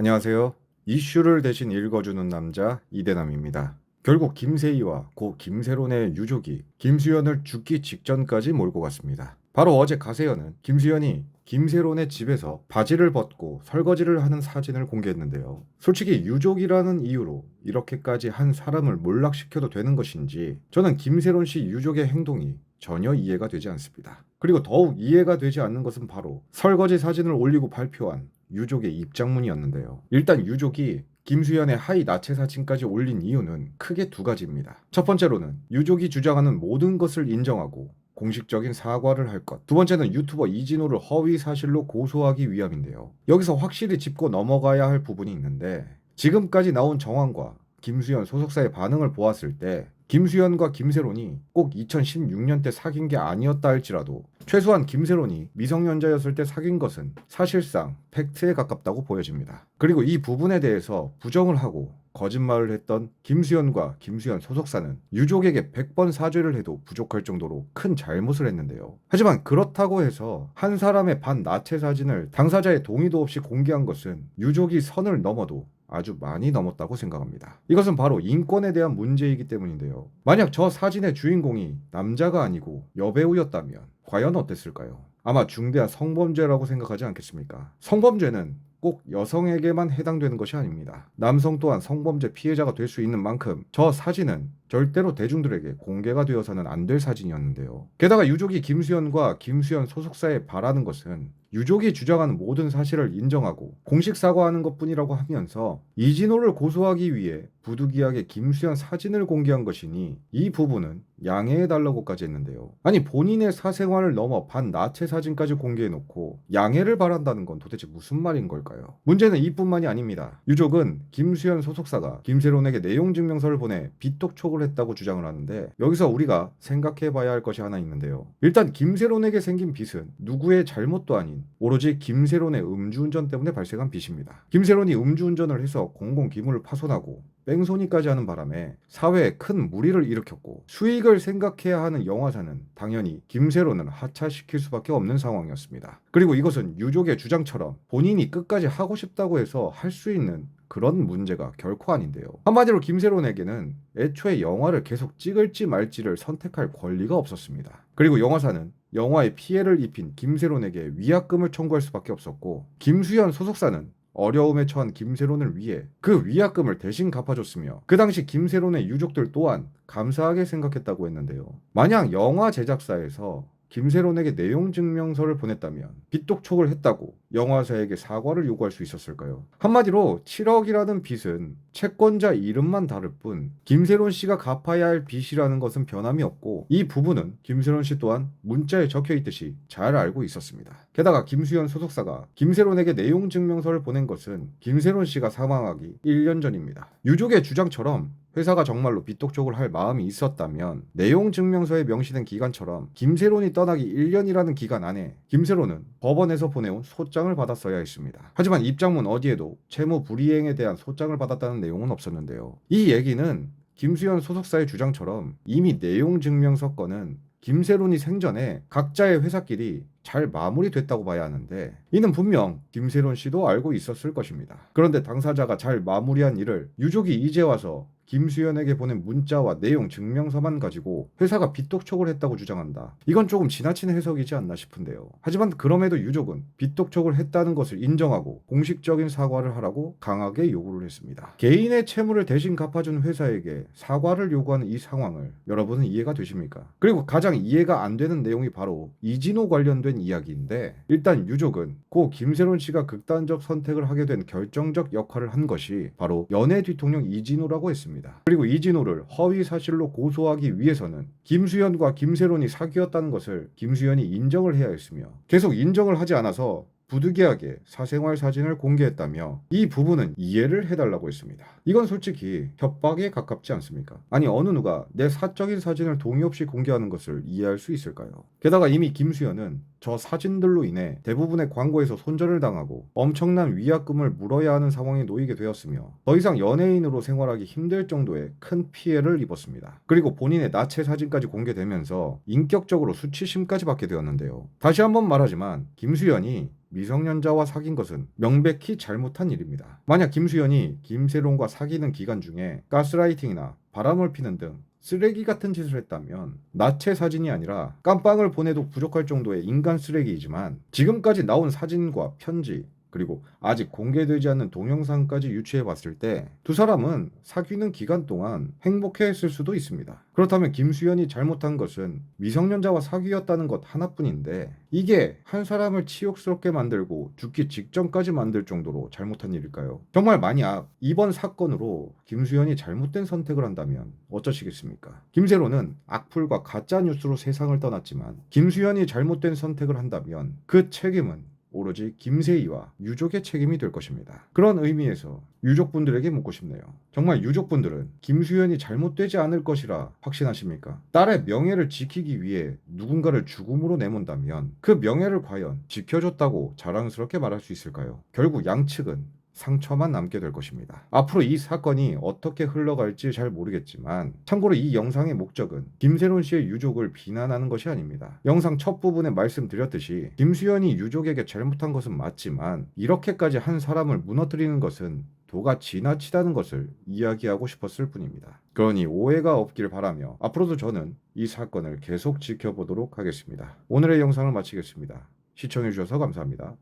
안녕하세요. 이슈를 대신 읽어주는 남자 이대남입니다. 결국 김세희와 고 김세론의 유족이 김수현을 죽기 직전까지 몰고 갔습니다. 바로 어제 가세현은 김수현이 김세론의 집에서 바지를 벗고 설거지를 하는 사진을 공개했는데요. 솔직히 유족이라는 이유로 이렇게까지 한 사람을 몰락시켜도 되는 것인지 저는 김세론 씨 유족의 행동이 전혀 이해가 되지 않습니다. 그리고 더욱 이해가 되지 않는 것은 바로 설거지 사진을 올리고 발표한 유족의 입장문이었는데요. 일단 유족이 김수현의 하이 나체 사진까지 올린 이유는 크게 두 가지입니다. 첫 번째로는 유족이 주장하는 모든 것을 인정하고 공식적인 사과를 할 것. 두 번째는 유튜버 이진호를 허위 사실로 고소하기 위함인데요. 여기서 확실히 짚고 넘어가야 할 부분이 있는데 지금까지 나온 정황과 김수현 소속사의 반응을 보았을 때 김수현과 김세론이 꼭 2016년 때 사귄 게 아니었다 할지라도 최소한 김세론이 미성년자였을 때 사귄 것은 사실상 팩트에 가깝다고 보여집니다. 그리고 이 부분에 대해서 부정을 하고 거짓말을 했던 김수현과 김수현 소속사는 유족에게 100번 사죄를 해도 부족할 정도로 큰 잘못을 했는데요. 하지만 그렇다고 해서 한 사람의 반나체 사진을 당사자의 동의도 없이 공개한 것은 유족이 선을 넘어도 아주 많이 넘었다고 생각합니다. 이것은 바로 인권에 대한 문제이기 때문인데요. 만약 저 사진의 주인공이 남자가 아니고 여배우였다면 과연 어땠을까요? 아마 중대한 성범죄라고 생각하지 않겠습니까? 성범죄는 꼭 여성에게만 해당되는 것이 아닙니다. 남성 또한 성범죄 피해자가 될 수 있는 만큼 저 사진은 절대로 대중들에게 공개가 되어서는 안 될 사진이었는데요. 게다가 유족이 김수현과 김수현 소속사에 바라는 것은 유족이 주장하는 모든 사실을 인정하고 공식 사과하는 것뿐이라고 하면서 이진호를 고소하기 위해 부득이하게 김수현 사진을 공개한 것이니 이 부분은 양해해달라고까지 했는데요. 아니 본인의 사생활을 넘어 반나체 사진까지 공개해놓고 양해를 바란다는 건 도대체 무슨 말인 걸까요? 문제는 이뿐만이 아닙니다. 유족은 김수현 소속사가 김세론에게 내용 증명서를 보내 빚독촉을 했다고 주장을 하는데 여기서 우리가 생각해봐야 할 것이 하나 있는데요. 일단 김세론에게 생긴 빚은 누구의 잘못도 아닌 오로지 김세론의 음주운전 때문에 발생한 빚입니다. 김세론이 음주운전을 해서 공공기물을 파손하고 뺑소니까지 하는 바람에 사회에 큰 무리를 일으켰고 수익을 생각해야 하는 영화사는 당연히 김세론을 하차시킬 수밖에 없는 상황이었습니다. 그리고 이것은 유족의 주장처럼 본인이 끝까지 하고 싶다고 해서 할 수 있는 그런 문제가 결코 아닌데요. 한마디로 김세론에게는 애초에 영화를 계속 찍을지 말지를 선택할 권리가 없었습니다. 그리고 영화사는 영화에 피해를 입힌 김세론에게 위약금을 청구할 수밖에 없었고 김수현 소속사는 어려움에 처한 김세론을 위해 그 위약금을 대신 갚아줬으며 그 당시 김세론의 유족들 또한 감사하게 생각했다고 했는데요. 만약 영화 제작사에서 김세론에게 내용 증명서를 보냈다면 빚독촉을 했다고 영화사에게 사과를 요구할 수 있었을까요? 한마디로 7억이라는 빚은 채권자 이름만 다를 뿐 김세론 씨가 갚아야 할 빚이라는 것은 변함이 없고 이 부분은 김세론 씨 또한 문자에 적혀 있듯이 잘 알고 있었습니다. 게다가 김수현 소속사가 김세론에게 내용 증명서를 보낸 것은 김세론 씨가 사망하기 1년 전입니다. 유족의 주장처럼 회사가 정말로 빚독촉을 할 마음이 있었다면 내용 증명서에 명시된 기간처럼 김세론이 떠나기 1년이라는 기간 안에 김세론은 법원에서 보내온 소장을 받았어야 했습니다. 하지만 입장문 어디에도 채무 불이행에 대한 소장을 받았다는 내용은 없었는데요. 이 얘기는 김수현 소속사의 주장처럼 이미 내용 증명서 건은 김세론이 생전에 각자의 회사끼리 잘 마무리됐다고 봐야 하는데 이는 분명 김세론 씨도 알고 있었을 것입니다. 그런데 당사자가 잘 마무리한 일을 유족이 이제 와서 김수현에게 보낸 문자와 내용 증명서만 가지고 회사가 빚독촉을 했다고 주장한다. 이건 조금 지나친 해석이지 않나 싶은데요. 하지만 그럼에도 유족은 빚독촉을 했다는 것을 인정하고 공식적인 사과를 하라고 강하게 요구를 했습니다. 개인의 채무를 대신 갚아준 회사에게 사과를 요구하는 이 상황을 여러분은 이해가 되십니까? 그리고 가장 이해가 안 되는 내용이 바로 이진호 관련된 이야기인데 일단 유족은 고 김세론 씨가 극단적 선택을 하게 된 결정적 역할을 한 것이 바로 연애 뒤통령 이진호라고 했습니다. 그리고 이진호를 허위 사실로 고소하기 위해서는 김수현과 김세론이 사귀었다는 것을 김수현이 인정을 해야 했으며 계속 인정을 하지 않아서 부득이하게 사생활 사진을 공개했다며 이 부분은 이해를 해달라고 했습니다. 이건 솔직히 협박에 가깝지 않습니까? 아니 어느 누가 내 사적인 사진을 동의 없이 공개하는 것을 이해할 수 있을까요? 게다가 이미 김수현은 저 사진들로 인해 대부분의 광고에서 손절을 당하고 엄청난 위약금을 물어야 하는 상황에 놓이게 되었으며 더 이상 연예인으로 생활하기 힘들 정도의 큰 피해를 입었습니다. 그리고 본인의 나체 사진까지 공개되면서 인격적으로 수치심까지 받게 되었는데요. 다시 한번 말하지만 김수현이 미성년자와 사귄 것은 명백히 잘못한 일입니다. 만약 김수현이 김세론과 사귀는 기간 중에 가스라이팅이나 바람을 피는 등 쓰레기 같은 짓을 했다면 나체 사진이 아니라 깜빵을 보내도 부족할 정도의 인간 쓰레기이지만 지금까지 나온 사진과 편지 그리고 아직 공개되지 않는 동영상까지 유추해 봤을 때 두 사람은 사귀는 기간 동안 행복해했을 수도 있습니다. 그렇다면 김수현이 잘못한 것은 미성년자와 사귀었다는 것 하나뿐인데 이게 한 사람을 치욕스럽게 만들고 죽기 직전까지 만들 정도로 잘못한 일일까요? 정말 만약 이번 사건으로 김수현이 잘못된 선택을 한다면 어쩌시겠습니까? 김세로는 악플과 가짜 뉴스로 세상을 떠났지만 김수현이 잘못된 선택을 한다면 그 책임은 오로지 김세희와 유족의 책임이 될 것입니다. 그런 의미에서 유족분들에게 묻고 싶네요. 정말 유족분들은 김수현이 잘못되지 않을 것이라 확신하십니까? 딸의 명예를 지키기 위해 누군가를 죽음으로 내몬다면 그 명예를 과연 지켜줬다고 자랑스럽게 말할 수 있을까요? 결국 양측은 상처만 남게 될 것입니다. 앞으로 이 사건이 어떻게 흘러갈지 잘 모르겠지만 참고로 이 영상의 목적은 김세론 씨의 유족을 비난하는 것이 아닙니다. 영상 첫 부분에 말씀드렸듯이 김수현이 유족에게 잘못한 것은 맞지만 이렇게까지 한 사람을 무너뜨리는 것은 도가 지나치다는 것을 이야기하고 싶었을 뿐입니다. 그러니 오해가 없길 바라며 앞으로도 저는 이 사건을 계속 지켜보도록 하겠습니다. 오늘의 영상을 마치겠습니다. 시청해주셔서 감사합니다.